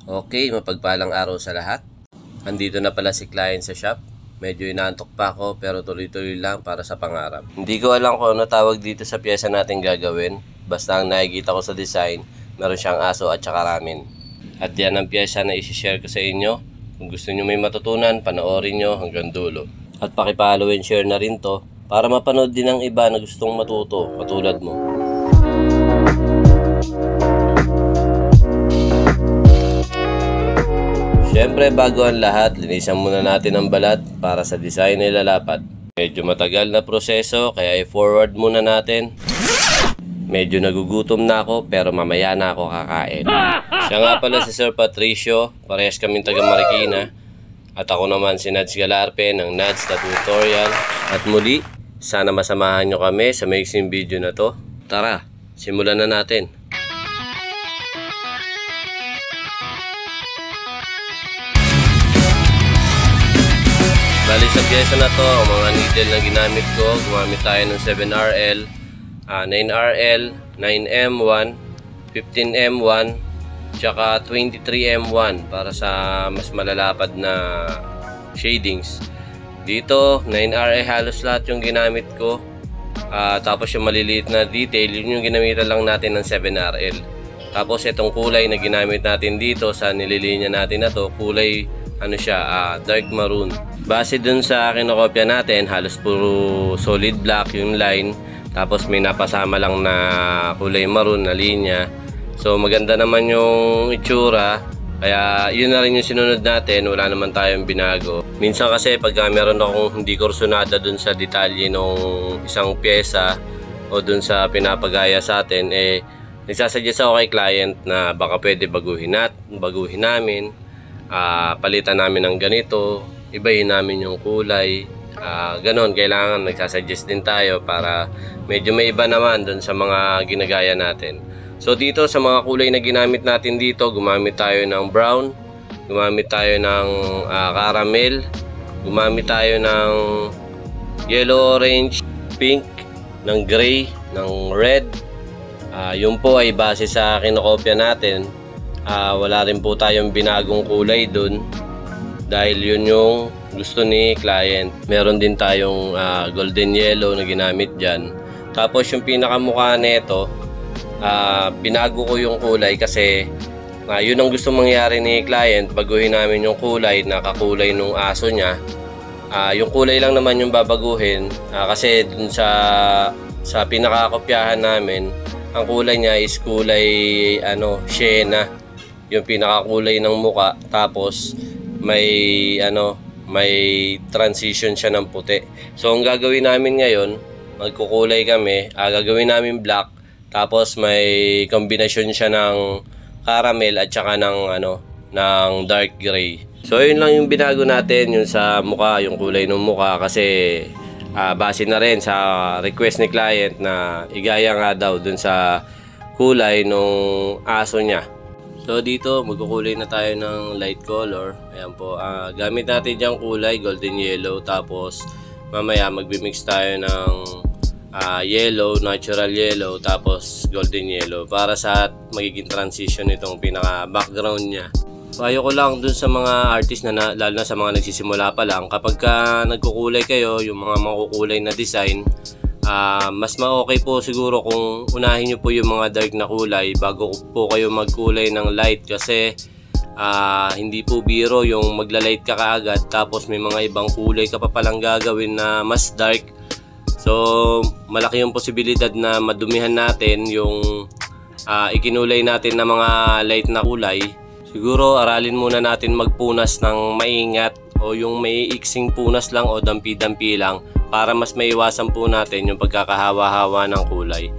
Okay, mapagpalang araw sa lahat. Andito na pala si client sa shop. Medyo inaantok pa ako pero tuloy-tuloy lang para sa pangarap. Hindi ko alam kung ano tawag dito sa pyesa natin gagawin. Basta ang nakikita ko sa design, meron siyang aso at saka ramen. At yan ang pyesa na isi-share ko sa inyo. Kung gusto nyo may matutunan, panoorin nyo hanggang dulo. At paki-follow and share na rin to para mapanood din ng iba na gustong matuto katulad mo. Siyempre bago ang lahat, linisan muna natin ang balat para sa design na ilalapat. Medyo matagal na proseso kaya i-forward muna natin. Medyo nagugutom na ako pero mamaya na ako kakain. Siya nga pala si Sir Patricio, parehas kaming taga Marikina. At ako naman si Nads Galarpe ng Nads Tutorial. At muli, sana masamahan nyo kami sa maiksing video na to. Tara, simulan na natin. Bali sa pyesa na to, ang mga needle na ginamit ko, gumamit tayo ng 7RL, 9RL, 9M1, 15M1, tsaka 23M1 para sa mas malalapad na shadings. Dito, 9RL halos lahat yung ginamit ko. Tapos yung maliliit na detail, yun yung ginamitan lang natin ng 7RL. Tapos itong kulay na ginamit natin dito sa nililinya natin na to, kulay ano siya, dark maroon. Base dun sa kinokopya natin, halos puro solid black yung line. Tapos may napasama lang na kulay maroon na linya. So maganda naman yung itsura. Kaya yun na rin yung sinunod natin. Wala naman tayong binago. Minsan kasi pag meron akong hindi kursunada dun sa detalye ng isang pyesa o dun sa pinapagaya sa atin, nagsasuggest ako kay client na baka pwede baguhin namin. Palitan namin ng ganito, ibahin namin yung kulay, ganon. Kailangan nagsasuggest din tayo para medyo may iba naman dun sa mga ginagaya natin. So dito sa mga kulay na ginamit natin dito, gumamit tayo ng brown, gumamit tayo ng caramel, gumamit tayo ng yellow, orange, pink, ng gray, ng red. Yun po ay base sa kinokopya natin. Wala rin po tayong binagong kulay dun dahil yun yung gusto ni client. Meron din tayong golden yellow na ginamit dyan. Tapos yung pinakamukha nito, binago ko yung kulay kasi yun ang gusto mangyari ni client. Baguhin namin yung kulay na kakulay nung aso niya. Yung kulay lang naman yung babaguhin kasi dun sa pinakakopyahan namin, ang kulay niya is kulay sienna, yung pinakakulay ng muka. Tapos may transition siya ng puti. So ang gagawin namin ngayon, magkukulay kami, gagawin namin black, tapos may kombinasyon siya ng caramel at saka ng dark gray. So yun lang yung binago natin, yung sa muka, yung kulay ng muka, kasi base na rin sa request ni client na igaya nga daw dun sa kulay nung aso niya. So dito magkukulay na tayo ng light color. Ayan po, gamit natin yung kulay golden yellow. Tapos mamaya magbi-mix tayo ng yellow, natural yellow, tapos golden yellow para sa magiging transition itong pinaka background niya. Payo ko lang dun sa mga artist na lalo na sa mga nagsisimula pa lang, kapag nagkukulay kayo, yung mga makukulay na design, mas ma-okay po siguro kung unahin nyo po yung mga dark na kulay bago po kayo magkulay ng light. Kasi hindi po biro yung magla-light ka kaagad tapos may mga ibang kulay ka pa palang gagawin na mas dark. So malaki yung posibilidad na madumihan natin yung ikinulay natin na mga light na kulay. Siguro aralin muna natin magpunas ng maingat o yung may iksing punas lang o dampi-dampi lang para mas maiwasan po natin yung pagkakahawa-hawa ng kulay.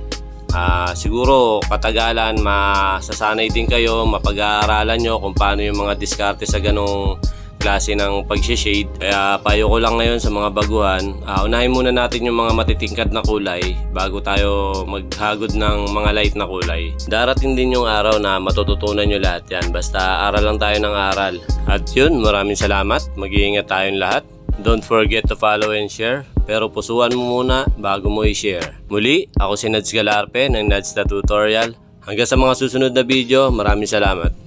Siguro katagalan masasanay din kayo, mapag-aaralan nyo kung paano yung mga diskarte sa ganong klase ng pag-shade. Kaya payo ko lang ngayon sa mga baguhan, unahin muna natin yung mga matitingkad na kulay bago tayo maghagod ng mga light na kulay. Darating din yung araw na matututunan nyo lahat yan, basta aral lang tayo ng aral. At yun, maraming salamat, mag-iingat tayong lahat. Don't forget to follow and share, pero pusuan mo muna bago mo i-share. Muli, ako si Nads Galarpe ng Nads Tutorial. Hanggang sa mga susunod na video, maraming salamat.